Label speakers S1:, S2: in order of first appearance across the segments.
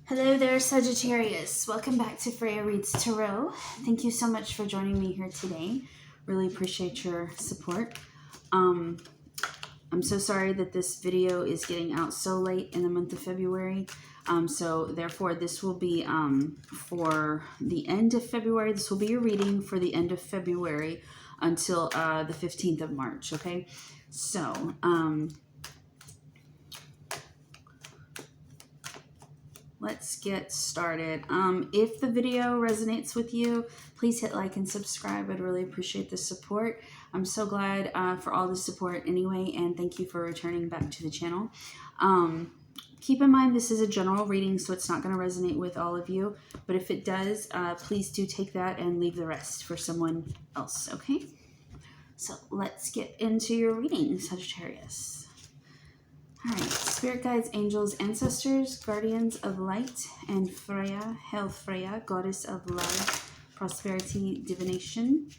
S1: Hello there, Sagittarius. Welcome back to Freya Reads Tarot. Thank you so much for joining me here today. Really appreciate your support. I'm so sorry that this video is getting out so late in the month of February. So therefore, this will be for the end of February. This will be your reading for the end of February until the 15th of March, okay? So, let's get started. If the video resonates with you, please hit like and subscribe. I'd really appreciate the support. I'm so glad for all the support anyway, and thank you for returning back to the channel. Keep in mind this is a general reading, so it's not going to resonate with all of you, but if it does, please do take that and leave the rest for someone else, okay? So let's get into your reading, Sagittarius. All right, spirit guides, angels, ancestors, guardians of light, and Freya, Hail Freya, goddess of love, prosperity, divination,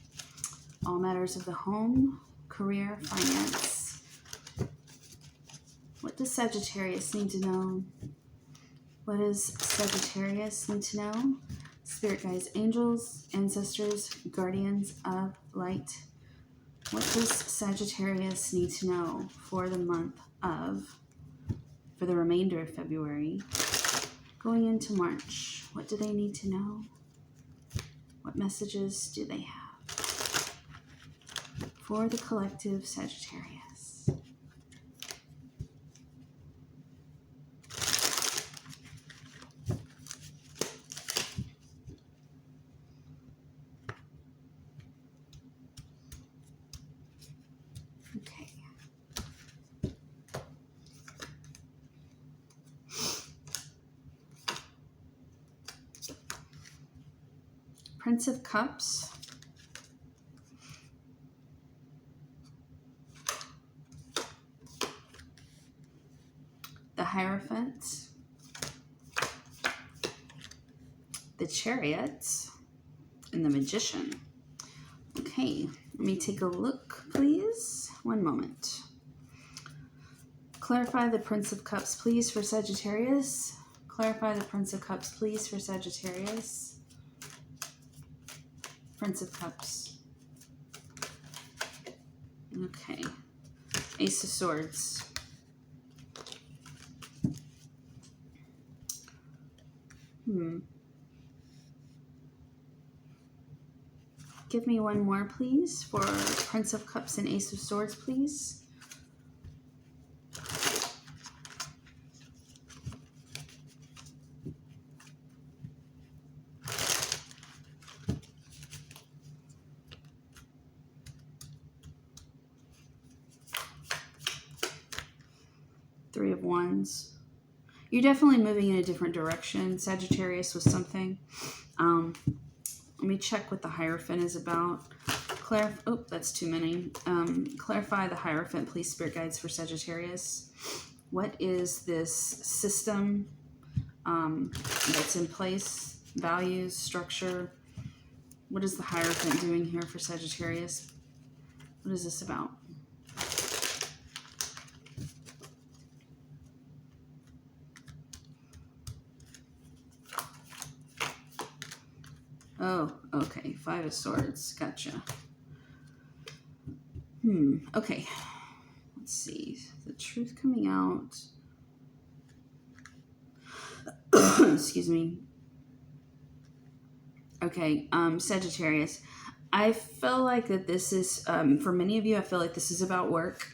S1: all matters of the home, career, finance. What does Sagittarius need to know? What does Sagittarius need to know? Spirit guides, angels, ancestors, guardians of light. What does Sagittarius need to know for the month of, for the remainder of February, going into March? What do they need to know? What messages do they have for the collective Sagittarius? Okay. Prince of Cups, the Hierophant, the Chariot, and the Magician. Okay, let me take a look, please. One moment. Clarify the Prince of Cups, please, for Sagittarius. Clarify the Prince of Cups, please, for Sagittarius. Prince of Cups. Okay. Ace of Swords. Give me one more, please, for Prince of Cups and Ace of Swords, please. Three of Wands. You're definitely moving in a different direction, Sagittarius, with something. Let me check what the Hierophant is about. Oh, that's too many. Clarify the Hierophant, please, spirit guides, for Sagittarius. What is this system that's in place? Values, structure. What is the Hierophant doing here for Sagittarius? What is this about? Oh, okay. Five of Swords. Gotcha. Okay. Let's see. The truth coming out. Excuse me. Okay. Sagittarius. I feel like that this is, for many of you, I feel like this is about work.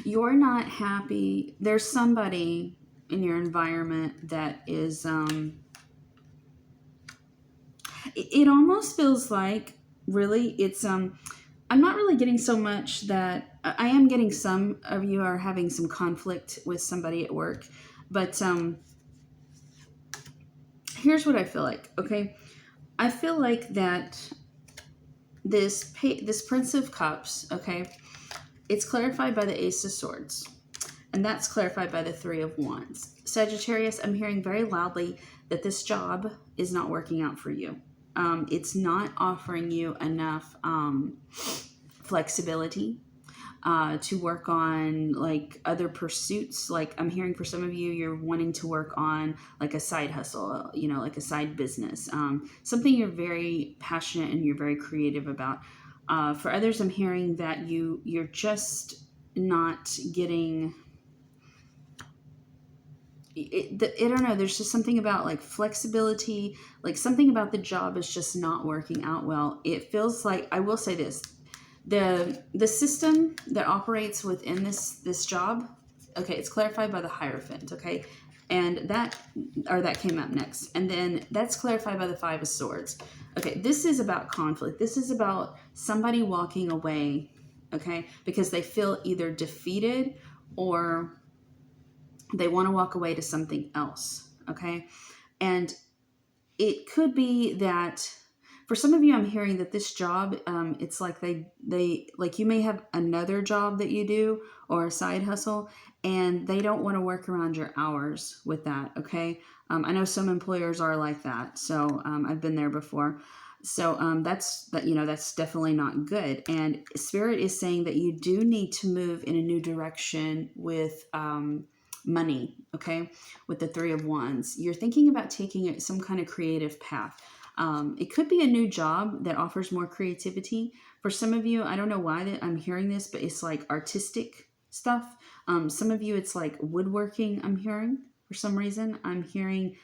S1: You're not happy. There's somebody in your environment that is, it almost feels like, really, it's, I'm not really getting so much that, I am getting some of you are having some conflict with somebody at work, but here's what I feel like, okay? I feel like that this Prince of Cups, okay, it's clarified by the Ace of Swords, and that's clarified by the Three of Wands. Sagittarius, I'm hearing very loudly that this job is not working out for you. It's not offering you enough flexibility. to work on like other pursuits. Like I'm hearing for some of you, you're wanting to work on like a side hustle, you know, like a side business, something you're very passionate and you're very creative about. For others, I'm hearing that you're just not getting I don't know. There's just something about like flexibility, like something about the job is just not working out well. It feels like, I will say this, the system that operates within this job, okay, it's clarified by the Hierophant, okay, and that came up next, and then that's clarified by the Five of Swords. Okay, this is about conflict. This is about somebody walking away, okay, because they feel either defeated or they want to walk away to something else, okay? And it could be that for some of you, I'm hearing that this job, it's like they like you may have another job that you do or a side hustle, and they don't want to work around your hours with that, okay? I know some employers are like that, so I've been there before. So that's definitely not good. And Spirit is saying that you do need to move in a new direction with money, okay, with the Three of Wands. You're thinking about taking some kind of creative path. It could be a new job that offers more creativity. For some of you, I don't know why that I'm hearing this, but it's like artistic stuff. Some of you, it's like woodworking, I'm hearing for some reason. I'm hearing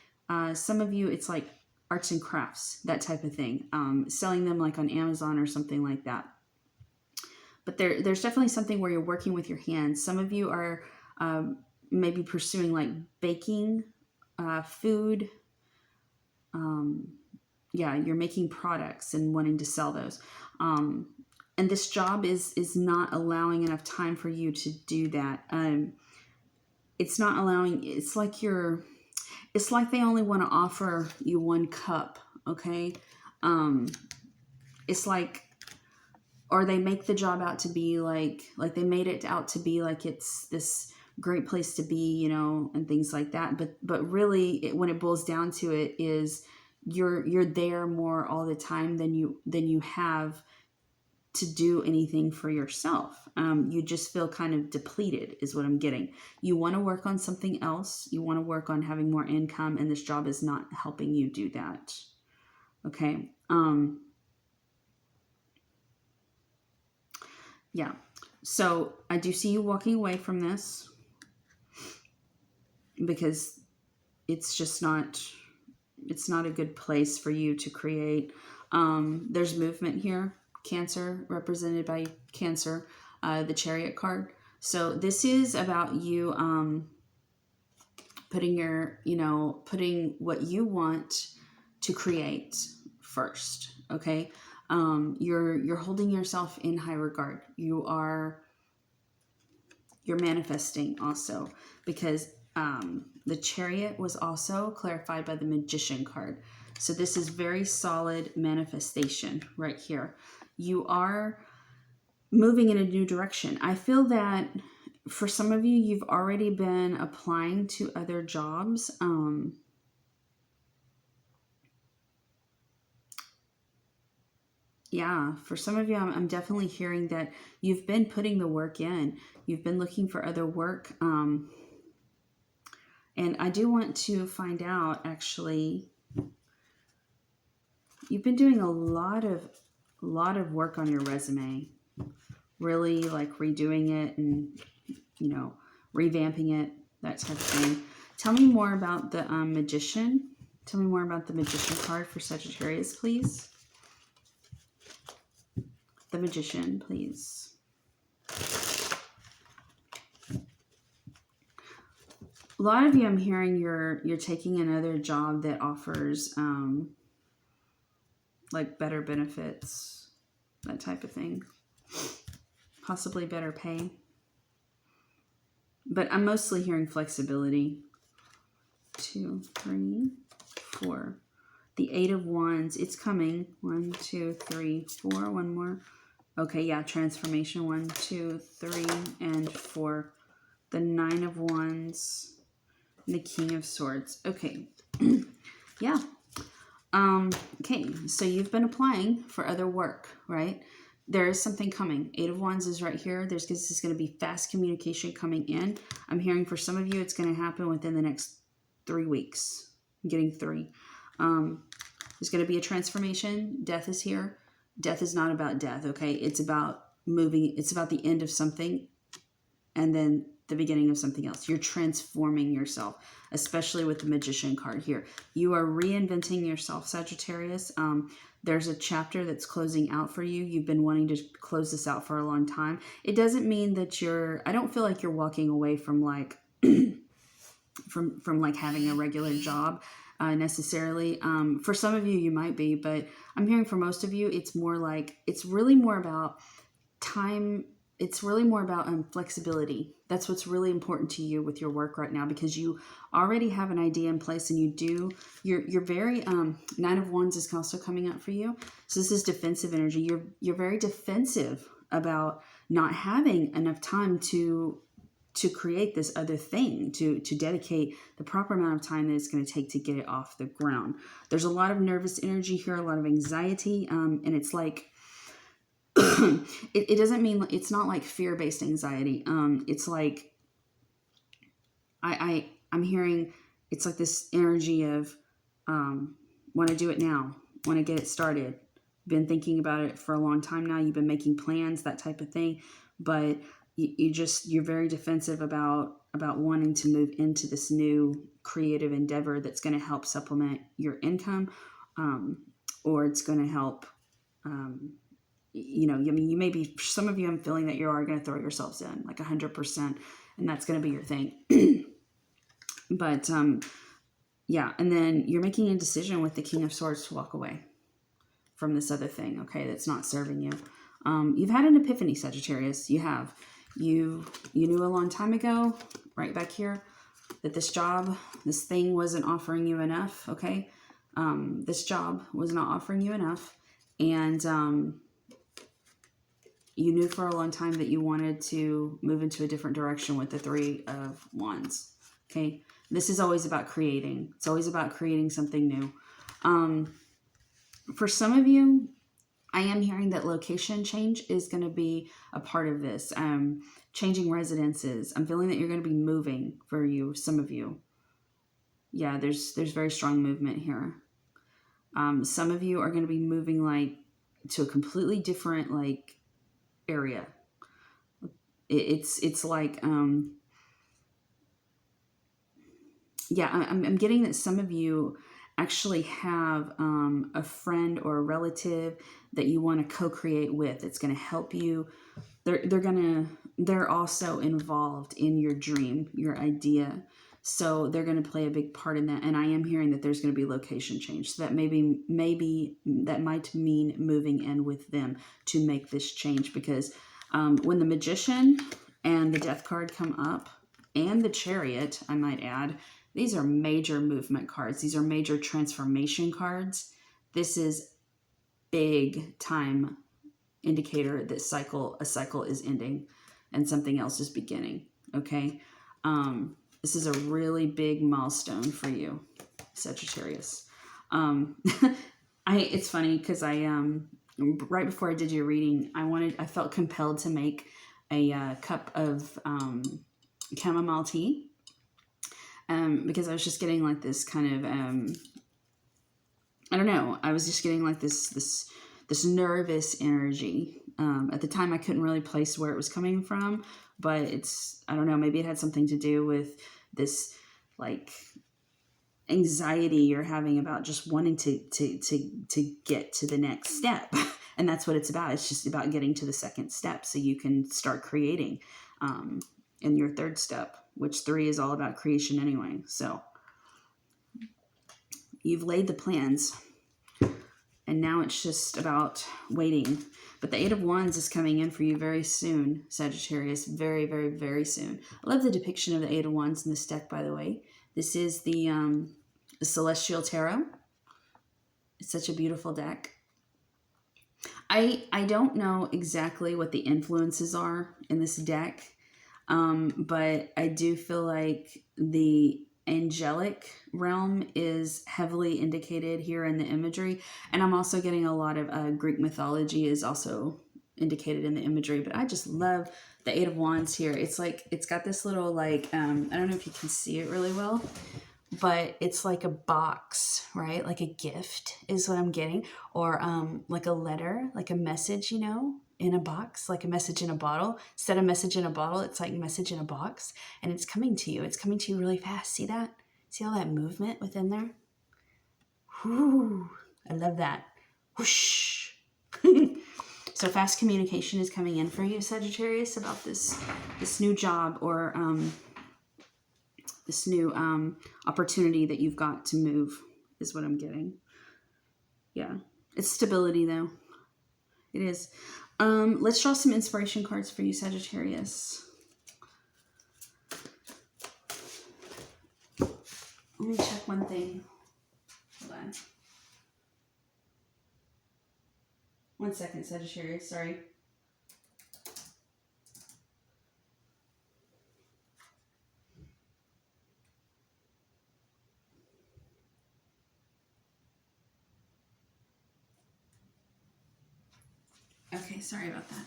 S1: some of you, it's like arts and crafts, that type of thing. Selling them like on Amazon or something like that. But there's definitely something where you're working with your hands. Some of you are maybe pursuing like baking, food. You're making products and wanting to sell those. And this job is not allowing enough time for you to do that. It's not allowing, it's like they only want to offer you one cup, okay? It's like, or they make the job out to be like they made it out to be like it's this great place to be, you know, and things like that. But really, when it boils down to it, is you're there more all the time than you have to do anything for yourself. You just feel kind of depleted, is what I'm getting. You want to work on something else. You want to work on having more income, and this job is not helping you do that. Okay. Yeah. So I do see you walking away from this because it's just not a good place for you to create. There's movement here. Cancer, represented by Cancer, the Chariot card. So this is about you putting what you want to create first. Okay. You're holding yourself in high regard. You're manifesting also, because the Chariot was also clarified by the Magician card. So this is very solid manifestation right here. You are moving in a new direction. I feel that for some of you, you've already been applying to other jobs. For some of you, I'm definitely hearing that you've been putting the work in. You've been looking for other work. And I do want to find out, actually, you've been doing a lot of work on your resume, really like redoing it and, revamping it, that type of thing. Tell me more about the Magician. Tell me more about the Magician card for Sagittarius, please. The Magician, please. A lot of you, I'm hearing you're taking another job that offers like better benefits, that type of thing. Possibly better pay. But I'm mostly hearing flexibility. 2, 3, 4. The Eight of Wands, it's coming. 1, 2, 3, 4. One more. Okay, yeah, transformation. 1, 2, 3, and 4. The Nine of Wands. The King of Swords. Okay. Yeah. Okay, so you've been applying for other work, right? there is something coming. Eight of Wands is right here. This is going to be fast communication coming in. I'm hearing for some of you, it's going to happen within the next 3 weeks. I'm getting 3. There's going to be a transformation. Death is here. Death is not about death, okay? It's about moving. It's about the end of something and then the beginning of something else. You're transforming yourself, especially with the Magician card here. You are reinventing yourself, Sagittarius. There's a chapter that's closing out for you. You've been wanting to close this out for a long time. It doesn't mean that I don't feel like you're walking away from like, from like having a regular job necessarily. For some of you, you might be, but I'm hearing for most of you, it's more like, it's really more about time. It's really more about flexibility. That's what's really important to you with your work right now, because you already have an idea in place, and you're very, Nine of Wands is also coming up for you. So this is defensive energy. You're very defensive about not having enough time to create this other thing, to dedicate the proper amount of time that it's going to take to get it off the ground. There's a lot of nervous energy here, a lot of anxiety, and it's like, it doesn't mean, it's not like fear-based anxiety. It's like, I'm hearing, it's like this energy of, want to do it now, want to get it started. Been thinking about it for a long time now. You've been making plans, that type of thing, but you're very defensive about wanting to move into this new creative endeavor that's going to help supplement your income, or it's going to help, you know, I mean, you may be, some of you, I'm feeling that you are going to throw yourselves in like 100%, and that's going to be your thing. But, yeah. And then you're making a decision with the King of Swords to walk away from this other thing. Okay. That's not serving you. You've had an epiphany, Sagittarius. You have, you knew a long time ago, right back here, that this job, this thing wasn't offering you enough. Okay. This job was not offering you enough. And, you knew for a long time that you wanted to move into a different direction with the Three of Wands. Okay. This is always about creating. It's always about creating something new. For some of you, I am hearing that location change is going to be a part of this. Changing residences. I'm feeling that you're going to be moving for you, some of you. Yeah, there's very strong movement here. Some of you are going to be moving like to a completely different like area. It's like, yeah, I'm getting that some of you actually have a friend or a relative that you want to co-create with. It's going to help you. They're also involved in your dream, your idea. So they're going to play a big part in that. And I am hearing that there's going to be location change. So that maybe that might mean moving in with them to make this change, because when the Magician and the Death card come up, and the Chariot, I might add, these are major movement cards. These are major transformation cards. This is big time indicator that a cycle is ending and something else is beginning. Okay. This is a really big milestone for you, Sagittarius. It's funny because right before I did your reading, I felt compelled to make a cup of chamomile tea, because I was just getting like this kind of, I don't know, I was just getting like this nervous energy. At the time I couldn't really place where it was coming from, but I don't know, maybe it had something to do with this like anxiety you're having about just wanting to get to the next step. And that's what it's about. It's just about getting to the second step so you can start creating in your third step, which 3 is all about creation anyway. So you've laid the plans, and now it's just about waiting. But the 8 of Wands is coming in for you very soon, Sagittarius. Very, very, very soon. I love the depiction of the 8 of Wands in this deck, by the way. This is the Celestial Tarot. It's such a beautiful deck. I don't know exactly what the influences are in this deck, but I do feel like the angelic realm is heavily indicated here in the imagery, and I'm also getting a lot of Greek mythology is also indicated in the imagery, but I just love the Eight of Wands here. It's like, it's got this little like, I don't know if you can see it really well, but it's like a box, right? Like a gift is what I'm getting, or like a letter, like a message, you know, in a box, like a message in a bottle. Instead of message in a bottle, it's like message in a box, and it's coming to you. It's coming to you really fast. See that? See all that movement within there? Whoo! I love that. Whoosh! So fast communication is coming in for you, Sagittarius, about this new job, or this new opportunity that you've got to move, is what I'm getting. Yeah, it's stability though. It is. Let's draw some inspiration cards for you, Sagittarius. Let me check one thing. Hold on. One second, Sagittarius, sorry. Okay, sorry about that.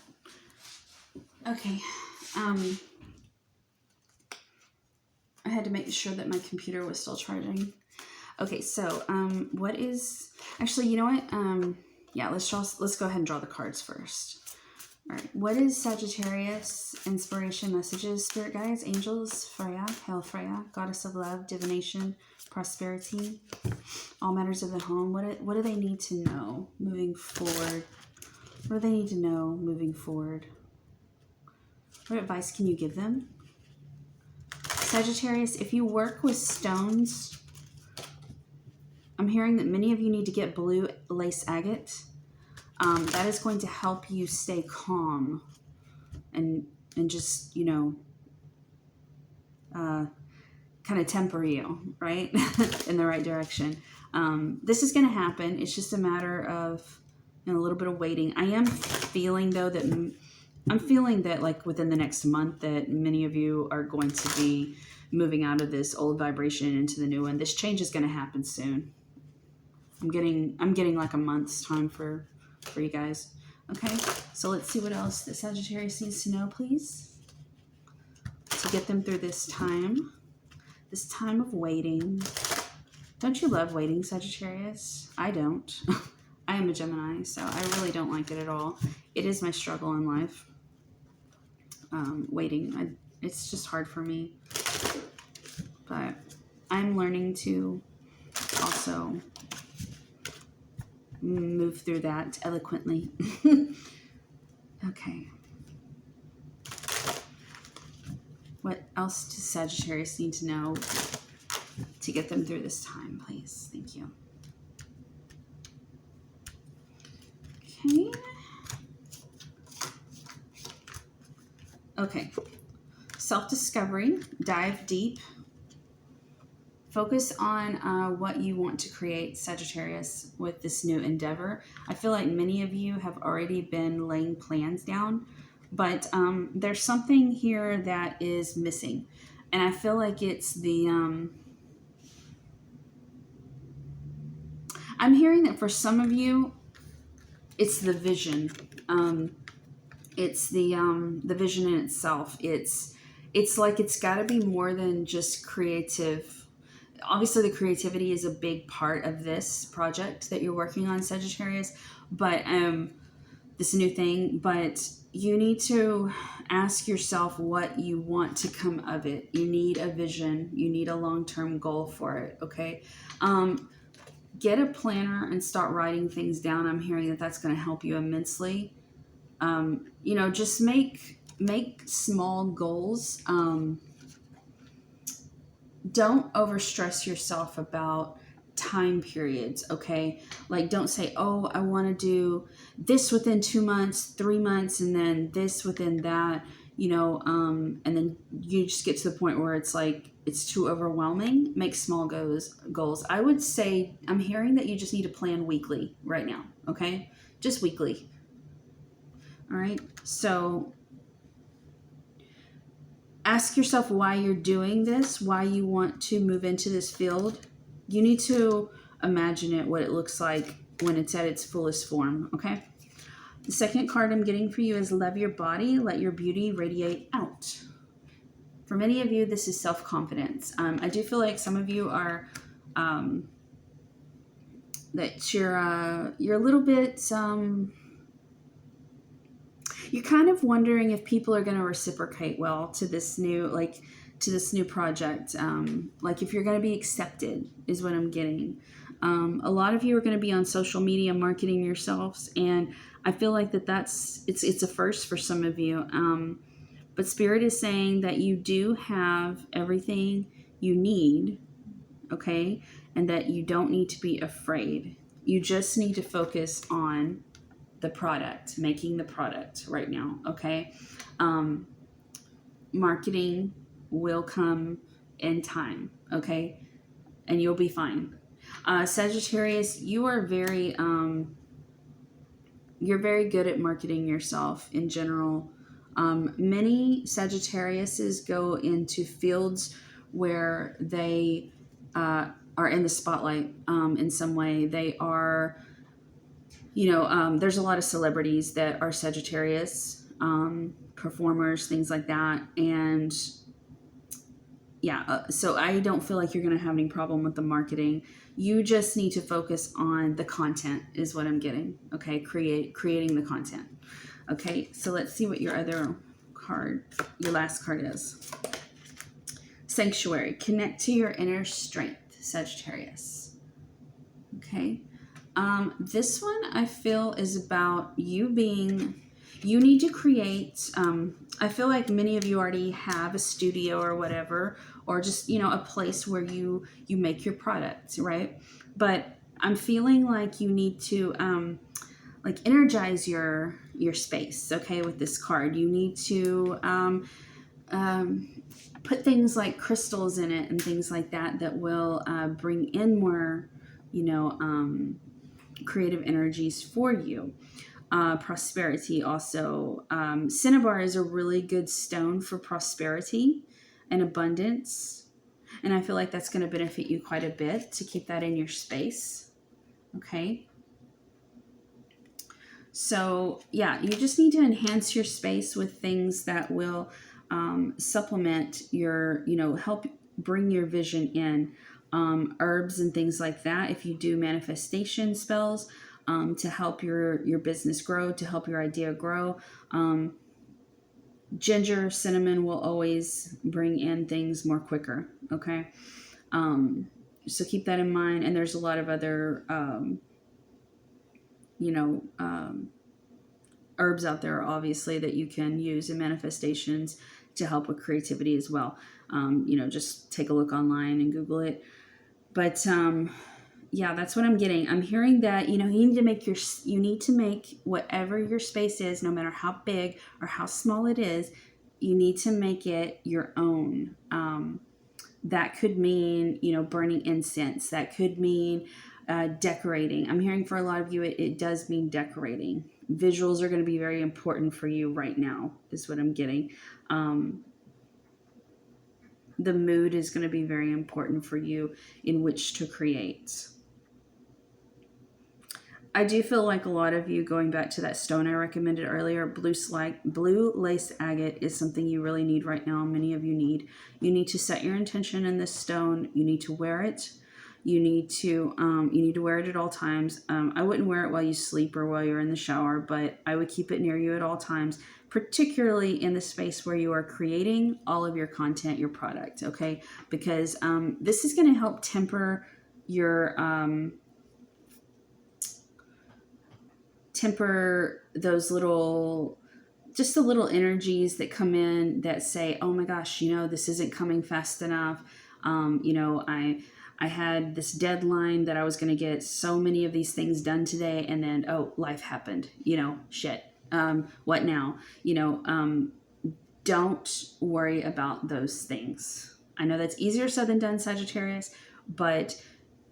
S1: Okay, I had to make sure that my computer was still charging. Okay, so what is, actually, you know what? Yeah, let's go ahead and draw the cards first. All right, what is Sagittarius inspiration messages, spirit guides, angels, Freya, Hail Freya, goddess of love, divination, prosperity, all matters of the home? What do they need to know moving forward? What do they need to know moving forward? What advice can you give them? Sagittarius, if you work with stones, I'm hearing that many of you need to get blue lace agate. That is going to help you stay calm and just, you know, kind of temper you, right? in the right direction. This is going to happen. It's just a matter of, you know, a little bit of waiting. I am feeling though that like within the next month that many of you are going to be moving out of this old vibration into the new one. This change is going to happen soon. I'm getting like a month's time for you guys. Okay, so let's see what else the Sagittarius needs to know, please, to get them through this time of waiting. Don't you love waiting, Sagittarius? I don't. I am a Gemini, so I really don't like it at all. It is my struggle in life. Waiting, it's just hard for me. But I'm learning to also move through that eloquently. Okay. What else does Sagittarius need to know to get them through this time, please? Thank you. Okay. Okay. Self-discovery, dive deep. Focus on what you want to create, Sagittarius, with this new endeavor. I feel like many of you have already been laying plans down, but there's something here that is missing. And I feel like it's the... I'm hearing that for some of you, it's the vision. It's the vision in itself. It's like it's got to be more than just creative. Obviously, the creativity is a big part of this project that you're working on, Sagittarius, but this new thing, but you need to ask yourself what you want to come of it. You need a vision. You need a long-term goal for it, okay? Get a planner and start writing things down. I'm hearing that that's going to help you immensely. You know, just make small goals. Don't overstress yourself about time periods, okay? Like, don't say, oh, I want to do this within 2 months, 3 months, and then this within that, you know, and then you just get to the point where it's like, it's too overwhelming. Make small goals. I would say, I'm hearing that you just need to plan weekly right now, okay? Just weekly. All right, so ask yourself why you're doing this, why you want to move into this field. You need to imagine it, what it looks like when it's at its fullest form, okay? The second card I'm getting for you is love your body, let your beauty radiate out. For many of you, this is self-confidence. I do feel like some of you are, that you're a little bit, you're kind of wondering if people are going to reciprocate well to this new, project. Like if you're going to be accepted is what I'm getting. A lot of you are going to be on social media marketing yourselves, and I feel like it's a first for some of you. But Spirit is saying that you do have everything you need, okay? And that you don't need to be afraid. You just need to focus on the product, making the product right now, okay? Marketing will come in time, okay? And you'll be fine. Sagittarius, you are you're very good at marketing yourself in general. Many Sagittariuses go into fields where they are in the spotlight in some way. They are, there's a lot of celebrities that are Sagittarius, performers, things like that. And yeah, so I don't feel like you're going to have any problem with the marketing. You just need to focus on the content is what I'm getting. Okay, creating the content. Okay, so let's see what your last card is. Sanctuary. Connect to your inner strength, Sagittarius. Okay. This one I feel is about you need to create, I feel like many of you already have a studio or whatever, or just, a place where you make your products, right? But I'm feeling like you need to, energize your space, okay, with this card. You need to put things like crystals in it and things like that will bring in more, creative energies for you. Prosperity also. Cinnabar is a really good stone for prosperity and abundance. And I feel like that's going to benefit you quite a bit to keep that in your space. Okay. So yeah, you just need to enhance your space with things that will supplement your, help bring your vision in. Herbs and things like that. If you do manifestation spells, to help your business grow, to help your idea grow. Ginger, cinnamon will always bring in things more quicker, okay? So keep that in mind. And there's a lot of other, herbs out there, obviously, that you can use in manifestations to help with creativity as well. Just take a look online and Google it. But yeah, that's what I'm getting. I'm hearing that, you need to make whatever your space is, no matter how big or how small it is, you need to make it your own. That could mean, burning incense. That could mean decorating. I'm hearing for a lot of you, it does mean decorating. Visuals are going to be very important for you right now, is what I'm getting. The mood is going to be very important for you in which to create. I do feel like a lot of you, going back to that stone I recommended earlier, blue lace agate is something you really need right now. Many of you need. You need to set your intention in this stone. You need to wear it. You need to wear it at all times. I wouldn't wear it while you sleep or while you're in the shower, but I would keep it near you at all times, particularly in the space where you are creating all of your content, your product, okay? Because this is going to help temper your temper those little energies that come in that say, oh my gosh, this isn't coming fast enough. I had this deadline that I was going to get so many of these things done today, and then, oh, life happened, shit. What now? Don't worry about those things. I know that's easier said than done, Sagittarius, but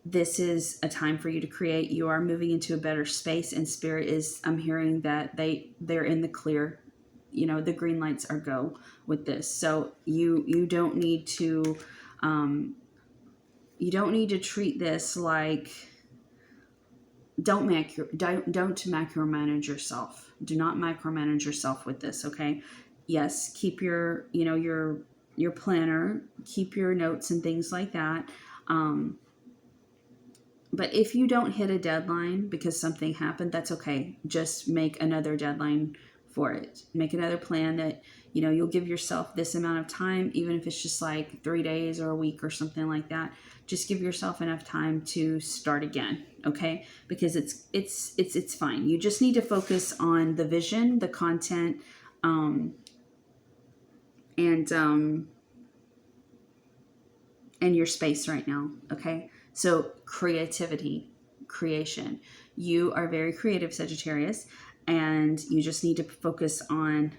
S1: this is a time for you to create. You are moving into a better space, and Spirit is, I'm hearing that they're in the clear. The green lights are go with this. So you don't need to treat this like, don't macromanage yourself. Do not micromanage yourself with this, okay? Yes, keep your, your planner, keep your notes and things like that. But if you don't hit a deadline because something happened, that's okay. Just make another deadline for it. Make another plan that, you'll give yourself this amount of time, even if it's just like 3 days or a week or something like that. Just give yourself enough time to start again, okay? Because it's fine. You just need to focus on the vision, the content, and your space right now, okay? So creativity, creation. You are very creative, Sagittarius, and you just need to focus on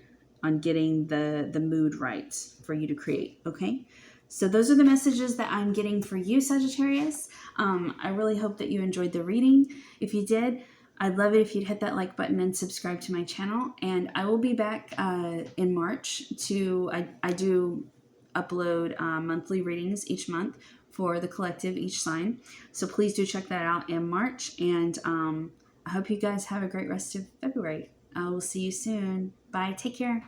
S1: getting the mood right for you to create, okay? So those are the messages that I'm getting for you, Sagittarius. I really hope that you enjoyed the reading. If you did, I'd love it if you'd hit that like button and subscribe to my channel. And I will be back in March I do upload monthly readings each month for the collective, each sign. So please do check that out in March. And I hope you guys have a great rest of February. I will see you soon. Bye. Take care.